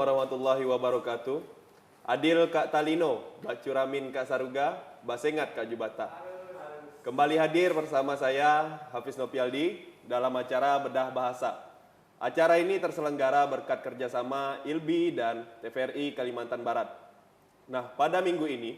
warahmatullahi wabarakatuh. Adil Kak Talino, Bacuramin Kak Saruga, Basengat Kak Jubata. Kembali hadir bersama saya, Hafiz Nopialdi, dalam acara Bedah Bahasa. Acara ini terselenggara berkat kerjasama ILBI dan TVRI Kalimantan Barat. Nah, pada minggu ini,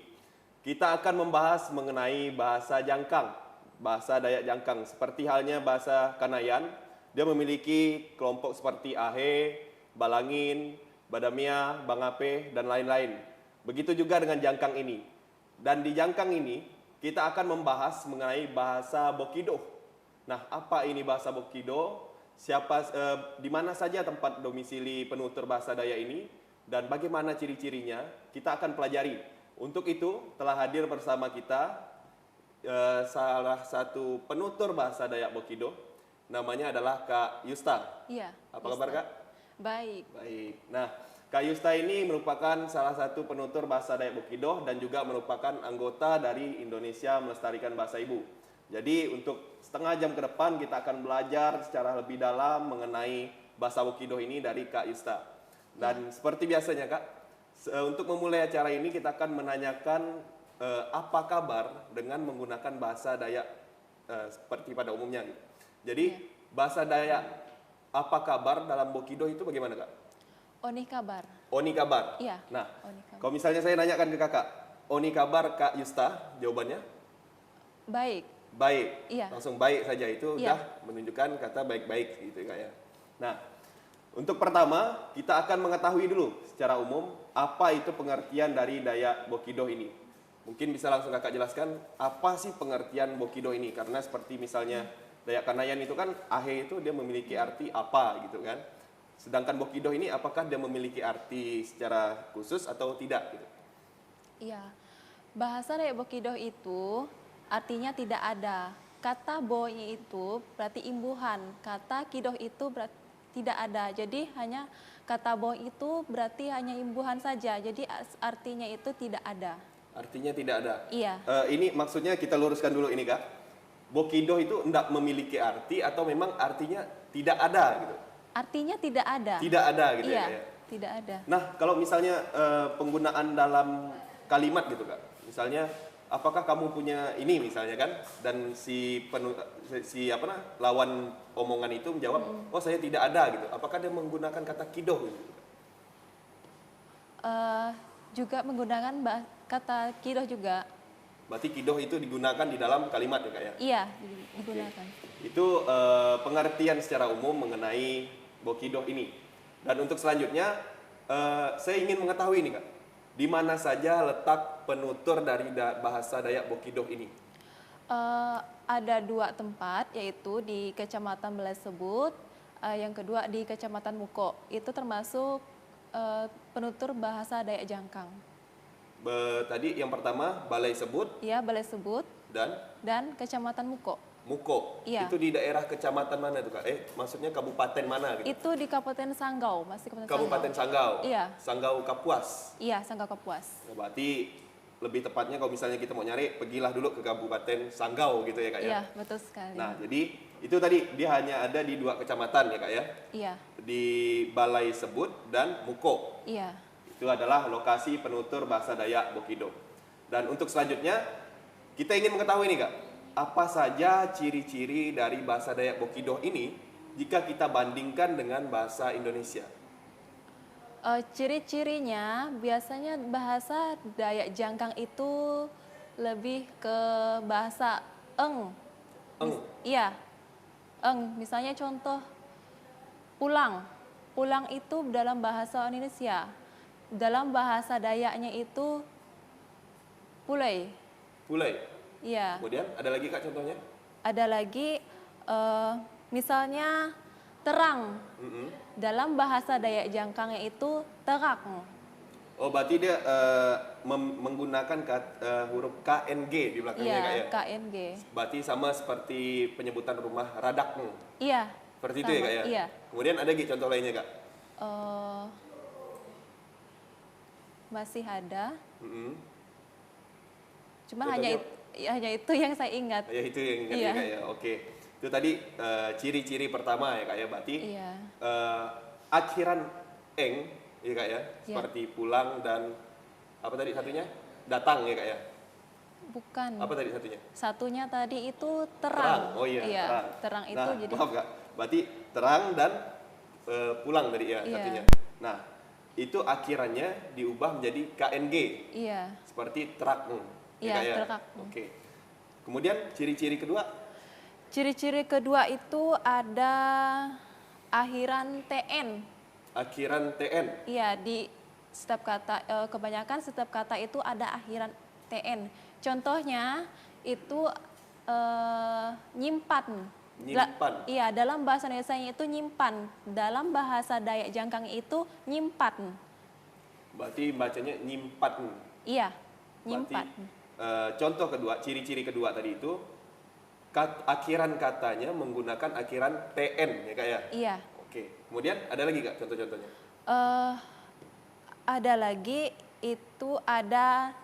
kita akan membahas mengenai bahasa Jangkang, bahasa Dayak Jangkang. Seperti halnya bahasa Kanayan, dia memiliki kelompok seperti Ahe, Balangin, Badamia, Bangape, dan lain-lain. Begitu juga dengan Jangkang ini. Dan di Jangkang ini, kita akan membahas mengenai bahasa Bokido. Nah, apa ini bahasa Bokido? Di mana saja tempat domisili penutur bahasa Dayak ini? Dan bagaimana ciri-cirinya? Kita akan pelajari. Untuk itu, telah hadir bersama kita salah satu penutur bahasa Dayak Bokido. Namanya adalah Kak Yusta. Iya. Apa kabar, Kak? Baik. Baik. Nah, Kak Yusta ini merupakan salah satu penutur bahasa Dayak Bokido dan juga merupakan anggota dari Indonesia Melestarikan Bahasa Ibu. Jadi untuk setengah jam ke depan kita akan belajar secara lebih dalam mengenai bahasa Bokido ini dari Kak Yusta. Dan seperti biasanya, Kak, untuk memulai acara ini kita akan menanyakan apa kabar dengan menggunakan bahasa Dayak seperti pada umumnya. Jadi bahasa Dayak apa kabar dalam Bokido itu bagaimana, Kak? Oni kabar. Oni kabar. Iya. Nah, Oni kabar. kalau misalnya saya nanyakan ke Kakak, Oni kabar Kak Yusta, jawabannya? Baik. Baik. Iya. Langsung baik saja itu Iya. udah menunjukkan kata baik-baik gitu Kak ya. Nah, untuk pertama kita akan mengetahui dulu secara umum apa itu pengertian dari Dayak Bokido ini. Mungkin bisa langsung Kakak jelaskan apa sih pengertian Bokido ini, karena seperti misalnya Dayak Kanayan itu kan Ahe itu dia memiliki arti apa gitu kan. Sedangkan Bokido ini apakah dia memiliki arti secara khusus atau tidak gitu? Iya. Bahasa Dayak Bokido itu artinya tidak ada. Kata boy itu berarti imbuhan. Kata kidoh itu berarti tidak ada. Jadi hanya kata boy itu berarti hanya imbuhan saja. Jadi artinya itu tidak ada. Artinya tidak ada. Iya. Ini maksudnya kita luruskan dulu ini Kak. Bokido itu tidak memiliki arti atau memang artinya tidak ada gitu? Artinya tidak ada. Tidak ada gitu iya, ya? Tidak ada. Nah, kalau misalnya penggunaan dalam kalimat gitu Kak. Misalnya, apakah kamu punya ini misalnya kan? Dan lawan omongan itu menjawab, oh saya tidak ada gitu. Apakah dia menggunakan kata kidoh gitu? Juga menggunakan kata kidoh juga. Berarti kidoh itu digunakan di dalam kalimat ya Kak ya? Iya, digunakan. Itu pengertian secara umum mengenai Bokido ini. Dan untuk selanjutnya, saya ingin mengetahui nih Kak, di mana saja letak penutur dari bahasa Dayak Bokido ini? Ada dua tempat, yaitu di Kecamatan Belesebut, yang kedua di Kecamatan Muko. Itu termasuk penutur bahasa Dayak Jangkang. Tadi yang pertama Balai Sebut. Iya, Balai Sebut. Dan Kecamatan Muko. Muko. Iya. Itu di daerah kecamatan mana tuh Kak? Maksudnya kabupaten mana gitu? Itu di Kabupaten Sanggau, masih Kabupaten Sanggau. Iya. Sanggau Kapuas. Iya, Sanggau Kapuas. Berarti lebih tepatnya kalau misalnya kita mau nyari, pergilah dulu ke Kabupaten Sanggau gitu ya Kak ya? Iya, betul sekali. Nah, jadi itu tadi dia hanya ada di 2 kecamatan ya Kak ya? Iya. Di Balai Sebut dan Muko. Iya. Itu adalah lokasi penutur bahasa Dayak Bokido. Dan untuk selanjutnya, kita ingin mengetahui nih Kak, apa saja ciri-ciri dari bahasa Dayak Bokido ini jika kita bandingkan dengan bahasa Indonesia? Ciri-cirinya biasanya bahasa Dayak Jangkang itu lebih ke bahasa eng. Iya, eng. Misalnya contoh pulang. Pulang itu dalam bahasa Indonesia. Dalam bahasa Dayaknya itu pulai. Pulai? Iya. Kemudian ada lagi Kak contohnya? Ada lagi misalnya terang. Dalam bahasa Dayak Jangkangnya itu terang. Oh, berarti dia menggunakan huruf KNG di belakangnya Iya, Kak ya? KNG. Berarti sama seperti penyebutan rumah radak. Iya. Seperti itu ya Kak ya? Iya. Kemudian ada lagi contoh lainnya Kak? Masih ada. Cuma Contohnya, hanya itu yang saya ingat. Ya itu yang ingat Iya. ya Kak ya? Oke. Itu tadi ciri-ciri pertama ya Kak ya? Berarti Iya. akhiran eng iya kak ya, Iya. seperti pulang dan apa tadi satunya? Datang ya kak ya. Bukan. Apa tadi satunya? Satunya tadi itu terang. Oh iya, terang. Terang itu Nah, jadi maaf kak, berarti terang dan pulang tadi ya Iya. satunya. Nah, itu akhirannya diubah menjadi KNG, iya. seperti truk. Iya, Kak ya? truk. Oke. Kemudian ciri-ciri kedua, Ciri-ciri kedua itu ada akhiran TN. akhiran TN. Iya, di setiap kata kebanyakan setiap kata itu ada akhiran TN. Contohnya itu nyimpan. Nyimpan. Iya, dalam bahasa Indonesia itu nyimpan. Dalam bahasa Dayak Jangkang itu nyimpan. Berarti bacanya nyimpan. Iya, Berarti nyimpan. contoh kedua, ciri-ciri kedua tadi itu akhiran katanya menggunakan akhiran TN ya kak ya. Iya. Oke. Kemudian ada lagi kak contoh-contohnya? eh ada lagi itu ada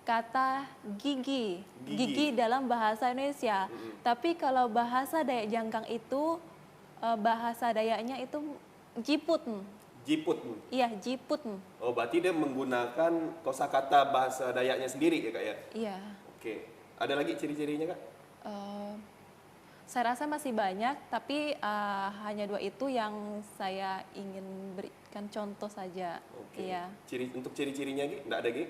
kata gigi. Gigi. Gigi dalam bahasa Indonesia. Tapi kalau bahasa Dayak Jangkang itu bahasa Dayaknya itu jiput. Jiput. Iya, jiput. Oh berarti dia menggunakan kosakata bahasa Dayaknya sendiri ya kak ya. Iya. Oke. Ada lagi ciri-cirinya kak? Eh, saya rasa masih banyak, tapi hanya dua itu yang saya ingin berikan contoh saja. Oke. Iya. Untuk ciri-cirinya Gi? Nggak ada Gi?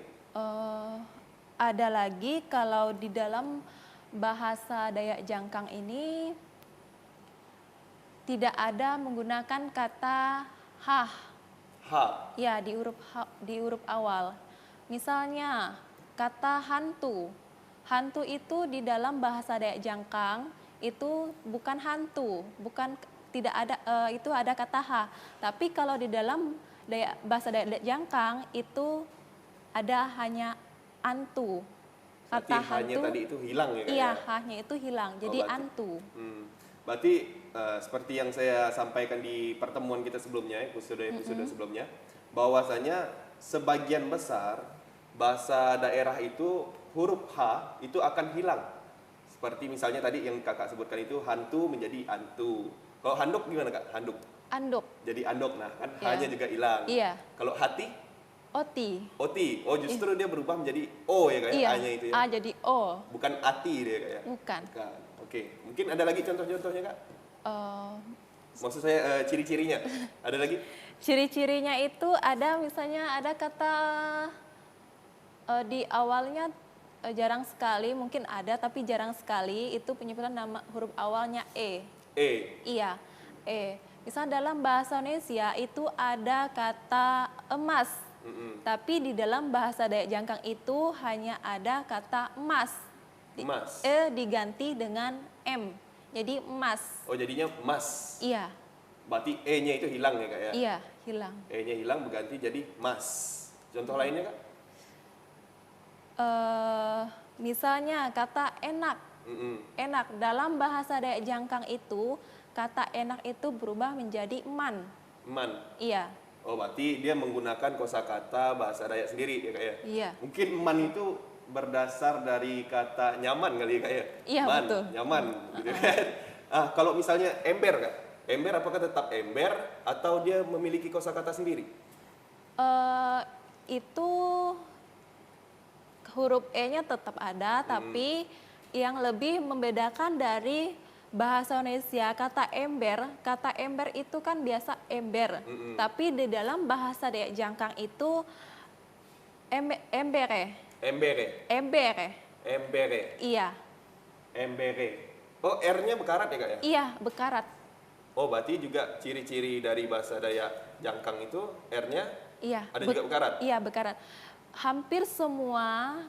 Ada lagi kalau di dalam bahasa Dayak Jangkang ini tidak ada menggunakan kata hah. Ha. Ya, di huruf awal. Misalnya kata hantu. Hantu itu di dalam bahasa Dayak Jangkang itu bukan hantu, tidak ada itu ada kata ha. Tapi kalau di dalam bahasa Dayak Jangkang itu ada hanya antu. Berarti hanya tadi itu hilang ya kak Iya, ya? hanya itu hilang. Jadi berarti- antu. Berarti seperti yang saya sampaikan di pertemuan kita sebelumnya, episode sebelumnya, bahwasanya sebagian besar bahasa daerah itu huruf H itu akan hilang. Seperti misalnya tadi yang kakak sebutkan itu hantu menjadi antu. Kalau handuk gimana kak? Handuk Anduk, jadi andok, nah kan Iya. H-nya juga hilang. Iya. Kalau hati, oti. oti. Oh justru dia berubah menjadi O ya kak ya? Iya, A-nya itu ya? A jadi O. Bukan ati dia kak ya? Bukan. Bukan. Oke, mungkin ada lagi contoh-contohnya kak? Eh, Maksud saya ciri-cirinya. Ada lagi? Ciri-cirinya itu ada misalnya ada kata di awalnya jarang sekali, mungkin ada tapi jarang sekali itu penyebutan nama huruf awalnya E. E. Iya, E. Misalnya dalam bahasa Indonesia itu ada kata emas. Tapi di dalam bahasa Dayak Jangkang itu hanya ada kata emas. Emas. E diganti dengan M. Jadi emas. Oh jadinya emas. Iya, Berarti E-nya itu hilang ya kak ya? iya, hilang. E-nya hilang berganti jadi mas. Contoh lainnya kak? Misalnya kata enak. Enak dalam bahasa Dayak Jangkang itu kata enak itu berubah menjadi man. Man. Iya, Oh berarti dia menggunakan kosakata bahasa Dayak sendiri ya kak ya? iya, Mungkin man itu berdasar dari kata nyaman kali ya kak ya? Iya, Man, betul. nyaman gitu kan. Kalau misalnya ember kak? Ember apakah tetap ember atau dia memiliki kosakata sendiri? itu huruf E-nya tetap ada, tapi yang lebih membedakan dari bahasa Indonesia kata ember itu kan biasa ember, tapi di dalam bahasa Dayak Jangkang itu embere, Embere. Embere. iya, Embere. Oh R-nya bekarat ya kak ya? iya bekarat, Oh berarti juga ciri-ciri dari bahasa Dayak Jangkang itu R-nya iya, ada juga bekarat? iya bekarat. Hampir semua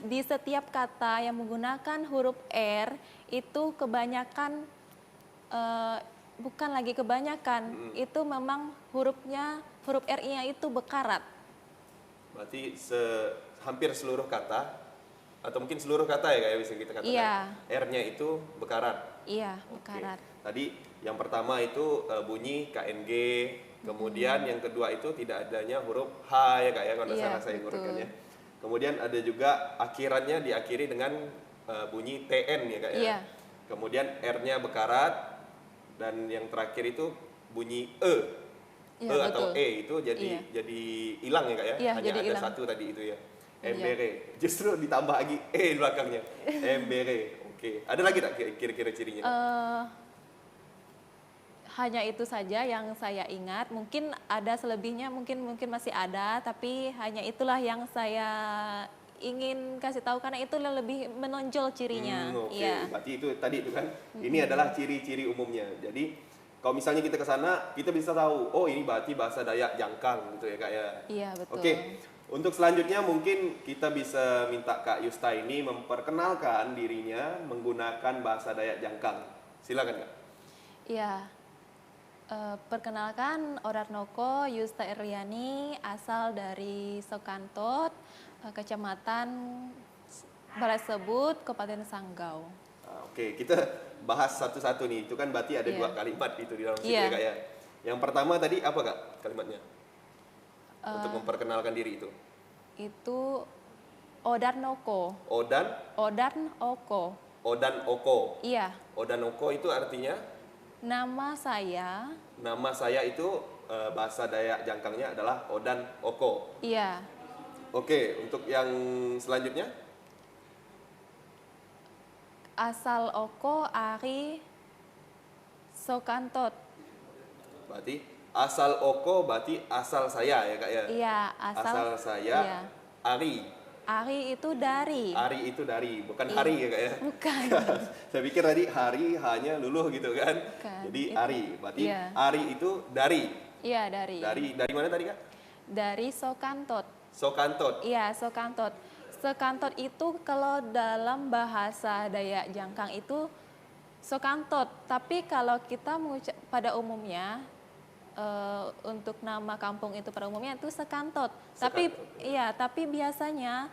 di setiap kata yang menggunakan huruf R itu kebanyakan bukan lagi kebanyakan, itu memang huruf R-nya itu bekarat. Berarti hampir seluruh kata atau mungkin seluruh kata ya kayak bisa kita katakan. Iya. R-nya itu bekarat. Iya, Oke. bekarat. Tadi yang pertama itu bunyi KNG, kemudian yang kedua itu tidak adanya huruf H ya kak ya kalau Iya, salah saya betul. ngurutkannya. Kemudian ada juga akhirannya diakhiri dengan bunyi TN ya kak ya. Iya. Kemudian R-nya bekarat dan yang terakhir itu bunyi E. Iya, atau betul. itu Iya. jadi hilang ya Kak ya? Iya, Hanya jadi ada hilang. satu tadi itu ya. Iya. Embere. Justru ditambah lagi di belakangnya. Embere. Oke. Ada lagi tak kira-kira cirinya? Eh, hanya itu saja yang saya ingat. Mungkin ada selebihnya, mungkin masih ada, tapi hanya itulah yang saya ingin kasih tahu karena itu lebih menonjol cirinya. Oke. Iya. Berarti itu tadi itu kan. Ini adalah ciri-ciri umumnya. Jadi kalau misalnya kita ke sana, kita bisa tahu, oh ini berarti bahasa Dayak Jangkang gitu ya Kak ya. Iya, betul. Oke. Untuk selanjutnya mungkin kita bisa minta Kak Yusta ini memperkenalkan dirinya menggunakan bahasa Dayak Jangkang. Silakan Kak. Iya. Perkenalkan, Odarnoko Yusta Iriani, asal dari Sokantot, Kecamatan Balai Sebut, Kabupaten Sanggau. Oke, kita bahas satu-satu nih. Itu kan berarti ada Iya. 2 kalimat itu di dalam situ Iya. ya Kak ya. Yang pertama tadi apa Kak kalimatnya? Untuk memperkenalkan diri itu. Itu Odarnoko. Odan Oko. Oko. Iya, Odan Oko itu artinya nama saya. nama saya itu bahasa Dayak Jangkangnya adalah Odan Oko. Iya, Oke, untuk yang selanjutnya asal Oko Ari Sokantot. berarti asal Oko berarti asal saya ya Kak ya. Iya, Asal saya Iya. Ari. Ari itu dari. Ari itu dari, bukan hari ya Kak ya. Bukan. Saya pikir tadi hari hanya luluh gitu kan. Bukan, Jadi itu. Ari, berarti Iya. Ari itu dari. Iya, dari. Dari mana tadi Kak? Dari Sokantot. Sokantot. Iya, Sokantot. Sokantot itu kalau dalam bahasa Dayak Jangkang itu Sokantot. Tapi kalau kita pada umumnya untuk nama kampung itu pada umumnya itu Sekantot. Tapi iya, tapi biasanya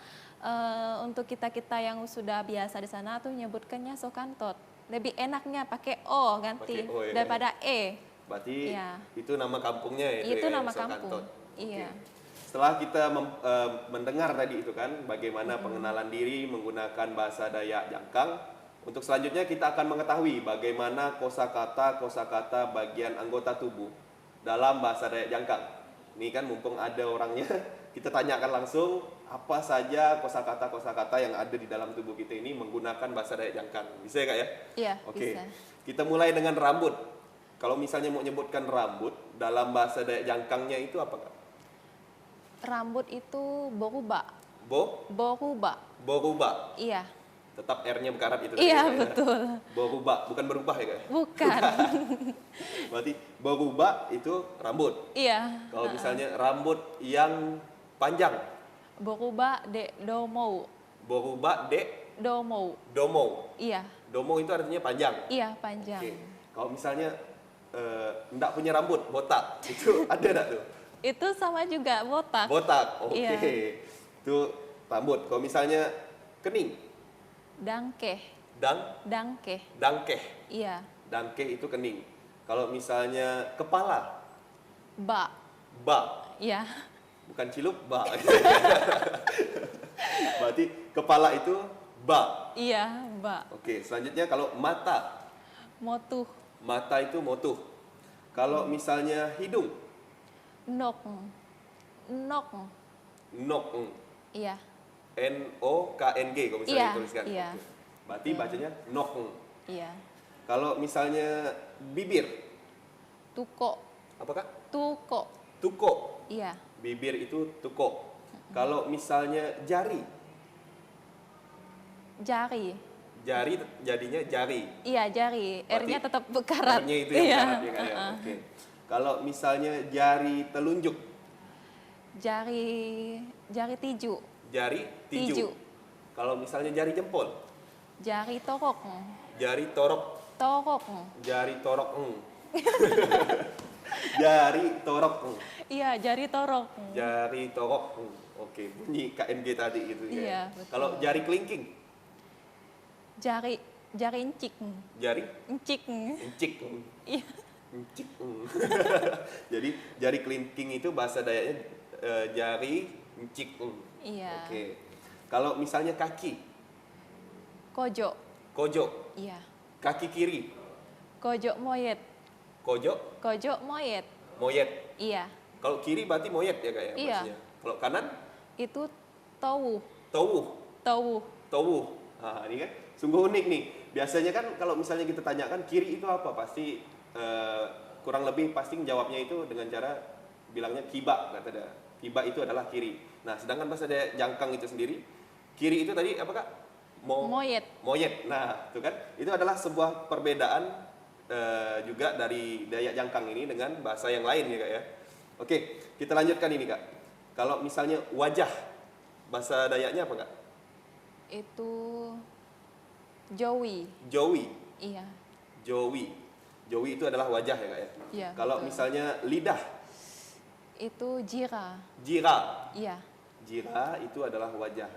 untuk kita-kita yang sudah biasa di sana tuh nyebutkannya Sokantot. Lebih enaknya pakai O ganti Pakai O, ya. daripada E. Berarti Iya. itu nama kampungnya ya. Itu ya, nama Sokantot. kampung. Oke. Iya. Setelah kita mendengar tadi itu kan bagaimana pengenalan diri menggunakan bahasa Dayak Jangkang, untuk selanjutnya kita akan mengetahui bagaimana kosakata bagian anggota tubuh dalam bahasa Dayak Jangkang. Ini kan mumpung ada orangnya, kita tanyakan langsung apa saja kosakata yang ada di dalam tubuh kita ini menggunakan bahasa Dayak Jangkang. Bisa ya Kak ya? Iya, Oke. bisa. Kita mulai dengan rambut. Kalau misalnya mau menyebutkan rambut dalam bahasa Dayak Jangkangnya itu apa Kak? Rambut itu boruba. Boruba. Iya. Tetap R-nya berkarat itu. Iya, tadi, ya. betul. Boruba, bukan berubah ya Kak? Bukan. Berarti boruba itu rambut. Iya. Kalau misalnya rambut yang panjang, Boruba de domou. boruba de Domou. domo. Iya. Domo itu artinya panjang. Iya, panjang. Oke. Kalau misalnya enggak punya rambut, botak, itu ada enggak tuh? Itu sama juga botak. Botak, oke. Iya. Itu rambut. Kalau misalnya kening, Dangkeh. Dangkeh. dangkeh. Iya. Dangkeh itu kening. Kalau misalnya kepala, Ba. Iya. bukan cilup, ba. Berarti kepala itu ba. Iya, ba. Oke, selanjutnya kalau mata. Motuh. Mata itu motuh. Kalau misalnya hidung, Nok. Nok. nok. Iya. NOKNG kalau misalnya Iya, dituliskan. iya. Oke. Berarti bacanya nok. Iya. Kalau misalnya bibir, Tuko. apakah? Tuko. Tuko. Iya. Bibir itu tuko. Kalau misalnya jari, Jari. jari jadinya jari. Iya, jari. Berarti R-nya tetap berkarat. R-nya itu yang Iya. karat ya, Kak, ya? Oke. Kalau misalnya jari telunjuk, Jari tiju. jari Tiju. tiju. Kalau misalnya jari jempol, Jari torok. jari torok, Torok. jari torok. Jari torok. Iya, jari torok. Jari torok. Oke, bunyi KNG tadi gitu ya. Iya, betul. Kalau jari kelingking, Jari encik. jari Encik. encik. Iya. Encik. Jadi jari kelingking itu bahasa Dayaknya jari encik. Iya. Oke. Kalau misalnya kaki, Kojo. kojo. Iya. Kaki kiri, Kojo moyet. kojo. Kojo moyet. Moyet. Iya. Kalau kiri berarti moyet ya Kak ya Iya. maksudnya. Kalau kanan Itu towu. towuh. Towu. Towuh. Nah, ini kan sungguh unik nih. Biasanya kan kalau misalnya kita tanyakan kiri itu apa, pasti kurang lebih pasti jawabnya itu dengan cara bilangnya kiba, kata dia. Kiba itu adalah kiri. Nah, sedangkan bahasa Dayak Jangkang itu sendiri, kiri itu tadi apa Kak? Moyet. Moyet. Nah, itu kan itu adalah sebuah perbedaan juga dari Dayak Jangkang ini dengan bahasa yang lain ya Kak ya. Oke, kita lanjutkan ini Kak. Kalau misalnya wajah, bahasa Dayaknya apa Kak? Itu Jowi. Jowi. Iya. Jowi. Jowi itu adalah wajah ya Kak ya. Iya. Kalau betul. misalnya lidah, Itu jira. jira. Iya. Jira itu adalah wajah.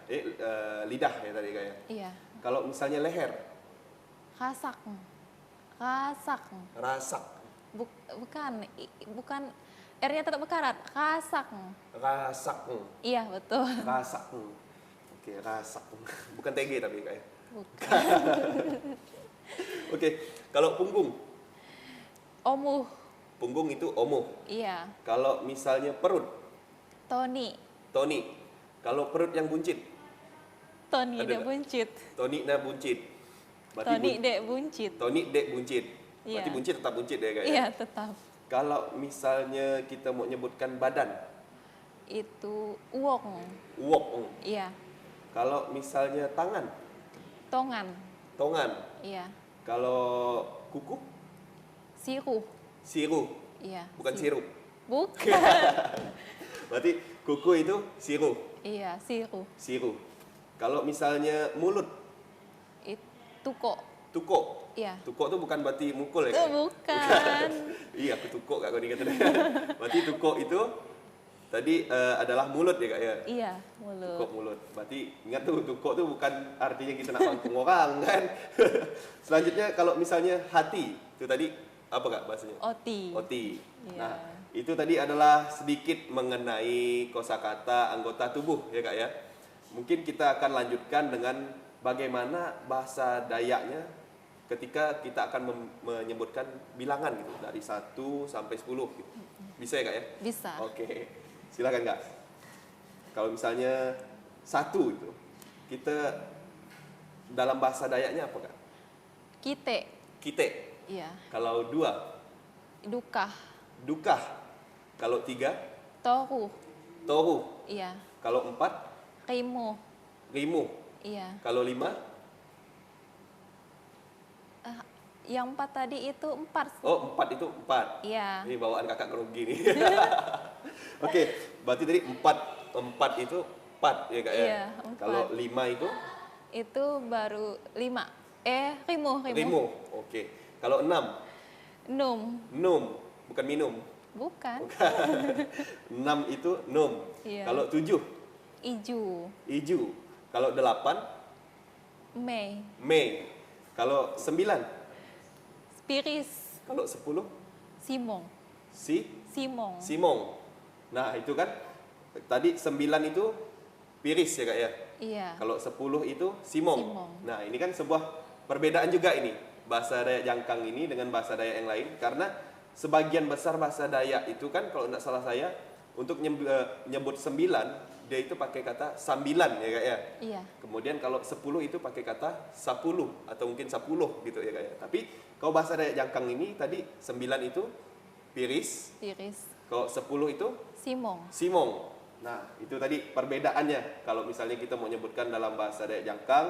Lidah ya tadi Kak ya. Iya. Kalau misalnya leher, Kasak. Kasak. rasak. Bukan R-nya tetap berkarat. Kasak. Rasak. Iya, betul. Rasak. Oke, rasak. Bukan TG tapi Kak ya. Bukan. Oke, kalau punggung. Omuh. Punggung itu omuh. Iya. Kalau misalnya perut, Toni. toni. Kalau perut yang buncit, Toni Ada dek nggak? buncit. toni na buncit. Toni dek buncit. Toni dek buncit. Berarti Iya. buncit tetap buncit ya Kak ya. Iya, tetap. Kalau misalnya kita mau nyebutkan badan, Itu uwong. uwok. Iya. Kalau misalnya tangan, Tongan. tongan. Iya. Kalau kuku, Siru. siru. Iya. Bukan sirup. Bukan. Berarti kuku itu siru. Iya, siru. Siru. Kalau misalnya mulut, Itu kok. tukok. Iya. Tukok itu bukan berarti mukul ya Itu Kak? bukan. Iya, aku tukok Kak, kau dikata. Berarti tukok itu tadi adalah mulut ya Kak ya? Iya, mulut. Tukok mulut. Berarti ingat tuh, tukok tuh bukan artinya kita nak mangkung orang kan. Selanjutnya kalau misalnya hati, itu tadi apa Kak bahasanya? Oti. Oti. Iya. Nah, itu tadi adalah sedikit mengenai kosakata anggota tubuh ya Kak ya. Mungkin kita akan lanjutkan dengan bagaimana bahasa Dayaknya ketika kita akan menyebutkan bilangan gitu dari 1 sampai 10 gitu. Bisa ya Kak ya? Bisa. Oke. Silakan Kak. Kalau misalnya 1 itu, kita dalam bahasa Dayaknya apa Kak? Kite. Kite. Iya. Kalau 2, Dukah. dukah. Kalau 3, Toru. tohu. Iya. Kalau 4, Rimu. rimu. Iya. Kalau 5, Yang 4 tadi itu 4. oh 4 itu 4. Iya. Ini bawaan kakak grogi nih. Oke, berarti tadi 4 itu 4 ya Kak ya? Iya, 4. Kalau 5 itu Itu baru 5. Rimu. rimu. Oke. Kalau 6, Num. num, bukan minum. Bukan. 6 itu num. Iya. Kalau 7, Iju. iju. Kalau 8, Mei. mei. Kalau 9, Spiris. kalau 10, Simong. simong. Simong. Nah, itu kan tadi 9 itu piris ya Kak ya. Iya. Kalau 10 itu simong. Simong. Nah, ini kan sebuah perbedaan juga ini. Bahasa Dayak Jangkang ini dengan bahasa Dayak yang lain. Karena sebagian besar bahasa Dayak itu kan kalau tidak salah saya, untuk nyebut 9, dia itu pakai kata sambilan ya Kak ya. Iya. Kemudian kalau 10 itu pakai kata 10 atau mungkin 10 gitu ya Kak ya. Tapi kalau bahasa Dayak Jangkang ini tadi 9 itu piris, Spiris. kalau 10 itu Simong. simong. Nah, itu tadi perbedaannya kalau misalnya kita mau nyebutkan dalam bahasa Dayak Jangkang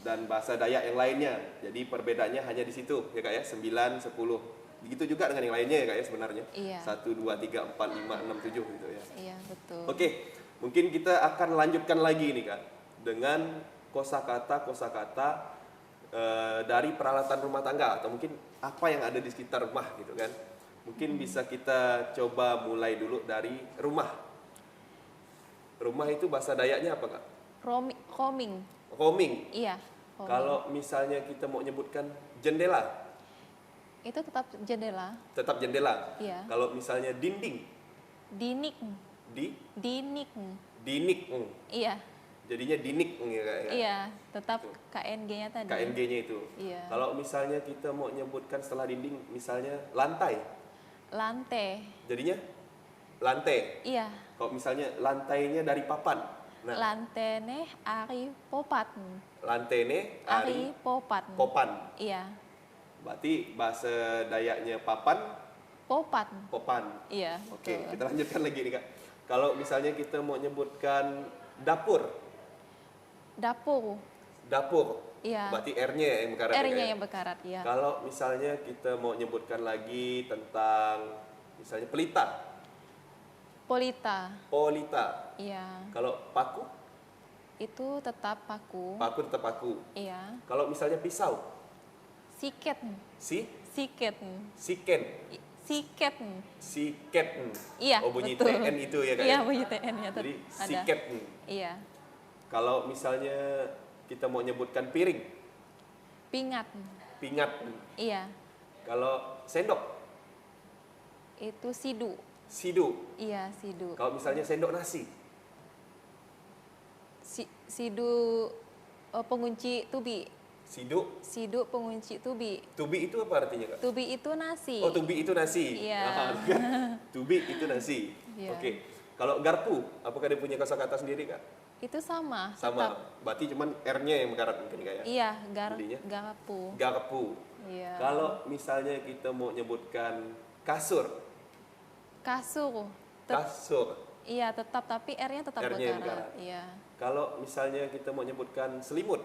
dan bahasa Dayak yang lainnya. Jadi perbedaannya hanya di situ ya Kak ya, 9, 10. Begitu juga dengan yang lainnya ya Kak ya sebenarnya. Iya. 1, 2, 3, 4, 5, 6, 7 gitu ya. Iya, betul. Oke, mungkin kita akan lanjutkan lagi nih Kak dengan kosakata dari peralatan rumah tangga atau mungkin apa yang ada di sekitar rumah gitu kan. Mungkin bisa kita coba mulai dulu dari rumah. Rumah itu bahasa Dayaknya apa Kak? Roaming. Roaming. Iya. Roaming. Kalau misalnya kita mau nyebutkan jendela, Itu tetap jendela. tetap jendela. Iya. Kalau misalnya dinding, Dinik. Dinik. dinik. Iya. Jadinya dinik ya Kak ya. Iya, tetap KNG-nya tadi. KNG-nya itu. Iya. Kalau misalnya kita mau nyebutkan setelah dinding, misalnya lantai, lantai. Jadinya lantai. Iya, Kalau misalnya lantainya dari papan. Nah, lantai nih ari popat. lantene Ari ari popat. popan. Iya, Berarti bahasa Dayaknya papan, popat. popan. Iya, Oke, betul. kita lanjutkan lagi nih Kak. Kalau misalnya kita mau nyebutkan dapur, Dapur. dapur. Iya. Berarti R-nya yang berkarat. ya, R-nya Kak, ya? yang berkarat, ya. Kalau misalnya kita mau nyebutkan lagi tentang misalnya pelita, Polita. polita. Iya. Kalau paku, Itu tetap paku. paku tetap paku. Iya. Kalau misalnya pisau, Siket. Siket. siken, Siket. siket. Iya, Oh, bunyi betul. TN itu ya Kak? Iya, ya? bunyi TN-nya Jadi ada. siket. Iya. Kalau misalnya kita mau nyebutkan piring, Pingat. pingat. Iya. Kalau sendok, Itu sidu. sidu. Iya, sidu. Kalau misalnya sendok nasi, Sidu pengunci tubi. sidu. Sidu pengunci tubi. Tubi itu apa artinya Kak? Tubi itu nasi. Oh, tubi itu nasi. Iya. Ah, kan? Tubi itu nasi. Iya. Oke. Kalau garpu, apakah dia punya kosakata sendiri Kak? Itu sama. Sama. Tetap. Berarti cuman R-nya yang berkarat mungkin Kak ya? Iya, Jadinya? garpu. Garpu. Iya. Kalau misalnya kita mau nyebutkan kasur, Kasur. kasur. Iya, tetap, tapi R-nya tetap R-nya yang berkarat. berkarat. Iya. Kalau misalnya kita mau nyebutkan selimut,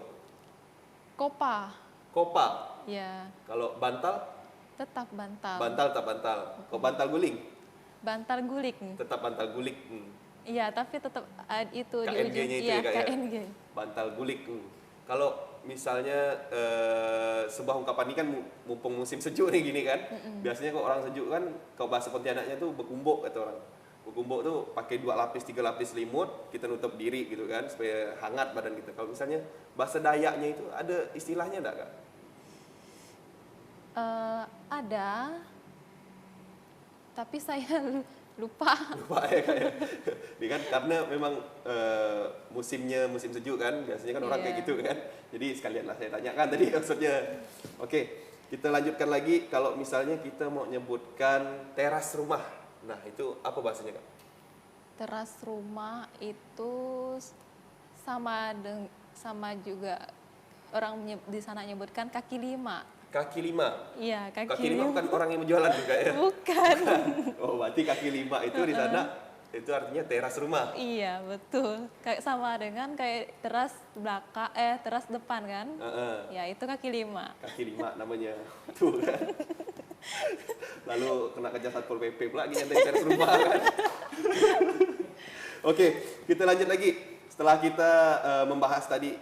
Kopa. kopa. Iya, Kalau bantal, tetap bantal. bantal tak bantal. Kalau bantal guling, Bantal gulik. tetap bantal gulik. Iya, tapi tetap itu di ujung. KNG-nya itu Iya, ya Kak ya? KNG. Bantal gulik. Kalau misalnya sebuah ungkapan ini kan mumpung musim sejuk nih gini kan. Biasanya kalau orang sejuk kan, kalau bahasa Pontianaknya tuh berkumbuk kata orang. Berkumbuk tuh pakai 2 lapis, 3 lapis selimut, kita nutup diri gitu kan supaya hangat badan kita. Kalau misalnya bahasa Dayaknya itu ada istilahnya enggak Kak? Ada, tapi saya lupa. Lupa ya Kak ya. Ini kan karena memang musimnya musim sejuk kan, biasanya kan orang kayak Iya. gitu kan. Jadi sekalian lah saya tanyakan tadi maksudnya. Oke, kita lanjutkan lagi. Kalau misalnya kita mau nyebutkan teras rumah, nah itu apa bahasanya Kak? Teras rumah itu sama juga orang di sana nyebutkan kaki lima. Kaki lima. Iya, Kaki lima bukan orang yang berjualan juga ya? Bukan. Oh, berarti kaki lima itu di sana itu artinya teras rumah. Iya, betul. Kayak sama dengan kayak teras belakang, teras depan kan? Heeh. Ya, itu kaki lima. Kaki lima namanya. Tuh kan. Lalu kena kejar Satpol PP pula lagi nyantai teras rumah kan. Oke, kita lanjut lagi. Setelah kita membahas tadi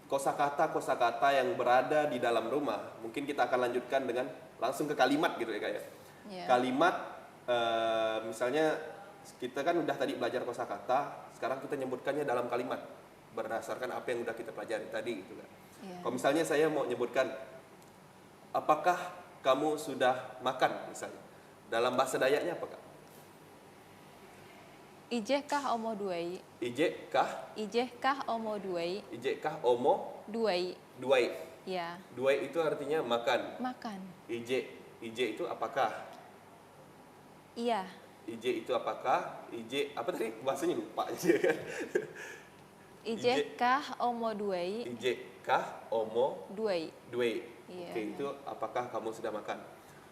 kosakata yang berada di dalam rumah, mungkin kita akan lanjutkan dengan langsung ke kalimat gitu ya Kak ya. Iya. Kalimat misalnya kita kan udah tadi belajar kosakata, sekarang kita nyebutkannya dalam kalimat berdasarkan apa yang udah kita pelajari tadi gitu kan. Iya. Kalau misalnya saya mau nyebutkan apakah kamu sudah makan misalnya. Dalam bahasa Dayaknya apa Kak? Ijehkah omo duai? Ije kah? Ijehkah omo duai? Ije kah omo? Duai. Duai. Ya, Duai itu artinya makan. makan. Ije itu apakah? Iya, Ije itu apakah? Ije apa tadi bahasanya lupa aja kan. ijehkah omo duai? Ije kah omo Duai. duai. Iya. Oke, itu apakah kamu sudah makan?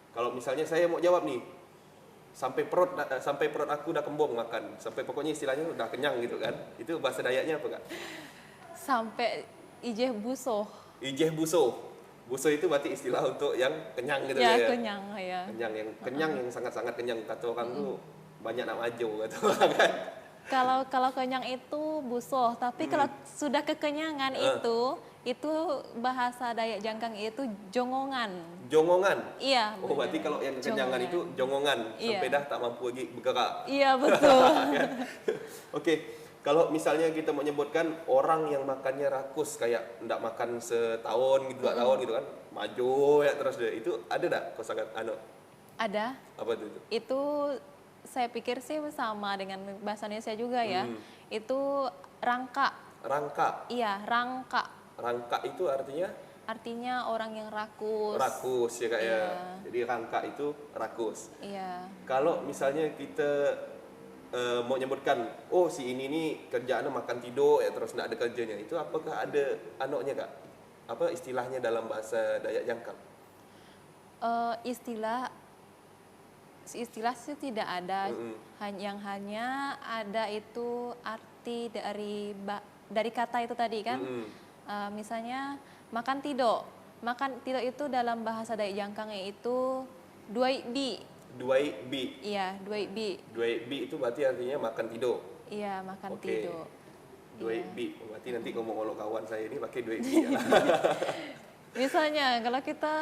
Kalau misalnya saya mau jawab nih, sampai perut aku udah kembung makan, sampai pokoknya istilahnya udah kenyang gitu kan. Itu bahasa Dayaknya apa Kak? Sampai ijeh busoh. Ijeh buso. Buso itu berarti istilah untuk yang kenyang gitu Ya, ya. kenyang ya. Kenyang yang sangat-sangat kenyang kata orang tuh banyak nak maju kata orang kan. Kalau kenyang itu busoh, tapi kalau sudah kekenyangan itu bahasa Dayak Jangkang itu jongongan. Jongongan. Iya. Oh, berarti benar. kalau yang kekenyangan itu jongongan Iya. sampai dah tak mampu lagi bergerak. Iya, betul. Oke, kalau misalnya kita menyebutkan orang yang makannya rakus kayak ndak makan setahun gitu, 2 tahun gitu kan, maju ya terus deh. Itu ada dak kosakata Ada. apa itu? Itu saya pikir sih sama dengan bahasa Indonesia juga ya. Itu rangka. Rangka. Iya, rangka. Rangka itu artinya artinya orang yang rakus. Rakus ya Kak ya. Iya. Jadi rangka itu rakus. Iya. Kalau misalnya kita mau nyebutkan, oh si ini nih kerjaannya makan tidur ya terus nggak ada kerjanya, itu apakah ada anoknya Kak? Apa istilahnya dalam bahasa Dayak Jangkang? Istilah sih tidak ada. Yang hanya ada itu arti dari kata itu tadi kan. Misalnya makan tido. Makan tido itu dalam bahasa Dayak Jangkang itu duai bi. Duai bi. Iya, duai bi. Duai bi itu berarti artinya makan tidur. Iya, makan Oke. tido. Duai Iya. bi. Berarti nanti ngomong-ngomong kawan saya ini pakai duai bi ya. Misalnya kalau kita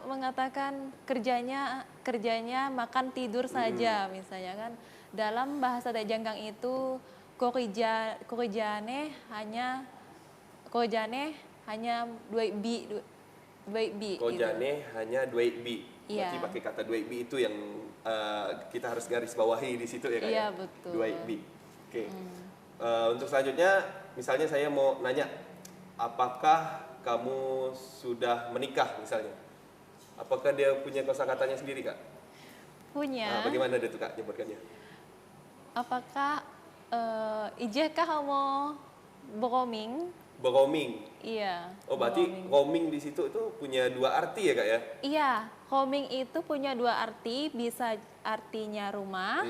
mengatakan kerjanya makan tidur saja misalnya kan, dalam bahasa Dayak Jangkang itu korjane hanya duai bi gitu. Kojane hanya duai bi. Berarti Iya. pakai kata duai bi itu yang kita harus garis bawahi di situ ya Kak Iya, ya? betul. Duai bi. Oke. Untuk selanjutnya, misalnya saya mau nanya, apakah kamu sudah menikah misalnya? Apakah dia punya kosakatanya sendiri Kak? Punya. Bagaimana dia tuh Kak nyebutkannya? Apakah ijehkah kamu beroming? Beroming. Iya. Oh berarti beroming. roaming di situ itu punya dua arti ya Kak ya? Iya, roaming itu punya dua arti, bisa artinya rumah,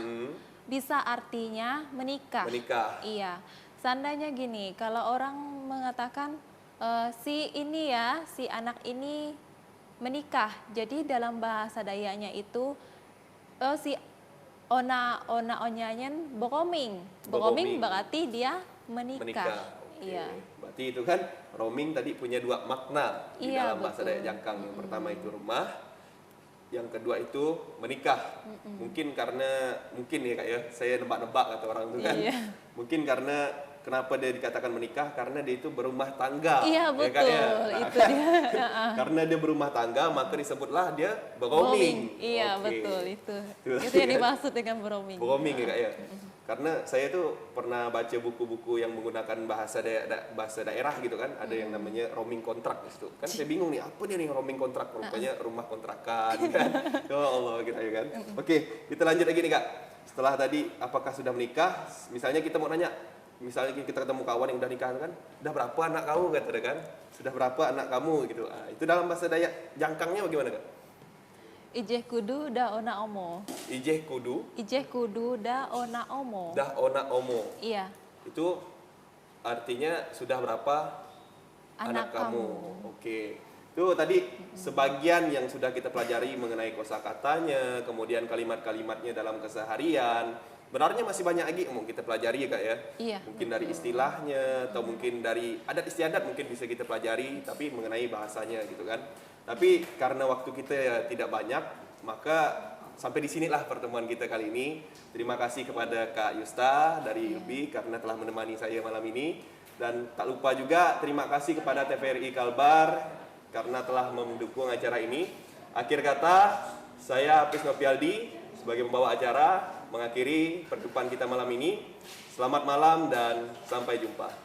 bisa artinya menikah. Menikah. Iya. Seandainya gini, kalau orang mengatakan si anak ini menikah. Jadi dalam bahasa Dayaknya itu si onyanyen beroming. Beroming Beroming. berarti dia menikah. Menikah. Oke. Iya. Berarti itu kan roaming tadi punya dua makna di Iya, dalam bahasa betul. Dayak Jangkang. Yang pertama itu rumah, yang kedua itu menikah. Mungkin ya Kak ya, saya nebak-nebak kata orang itu kan. Iya. Mungkin karena kenapa dia dikatakan menikah, karena dia itu berumah tangga. Iya, ya Kak ya? betul. Nah, Itu dia. karena dia berumah tangga, maka disebutlah dia beroming. Iya, Oke. betul itu. Itu Itu yang dimaksud dengan beroming. Beroming ya Kak ya. Karena saya tuh pernah baca buku-buku yang menggunakan bahasa daerah gitu kan, ada yang namanya roaming kontrak di situ. Kan saya bingung nih, apa nih roaming kontrak? Rupanya rumah kontrakan kan. Ya Allah gitu ya kan. Oke, kita lanjut lagi nih Kak. Setelah tadi apakah sudah menikah? Misalnya kita mau nanya, misalnya kita ketemu kawan yang udah nikah kan, udah berapa anak kamu kata dia kan? Sudah berapa anak kamu gitu. Itu dalam bahasa Dayak Jangkangnya bagaimana Kak? Ijeh kudu da ona omo. Ijeh kudu Ijeh kudu da ona omo. dah ona omo. Iya, Itu artinya sudah berapa anak kamu? kamu. Oke. Itu tadi sebagian yang sudah kita pelajari mengenai kosakatanya, kemudian kalimat-kalimatnya dalam keseharian. Benarnya masih banyak lagi yang mau kita pelajari ya Kak ya. Iya. Mungkin dari istilahnya atau mungkin dari adat istiadat mungkin bisa kita pelajari, tapi mengenai bahasanya gitu kan. Tapi karena waktu kita ya tidak banyak, maka sampai di sinilah pertemuan kita kali ini. Terima kasih kepada Kak Yusta dari ILBI karena telah menemani saya malam ini. Dan tak lupa juga terima kasih kepada TVRI Kalbar karena telah mendukung acara ini. Akhir kata, saya Hafiz Nopialdi sebagai pembawa acara mengakhiri perjumpaan kita malam ini. Selamat malam dan sampai jumpa.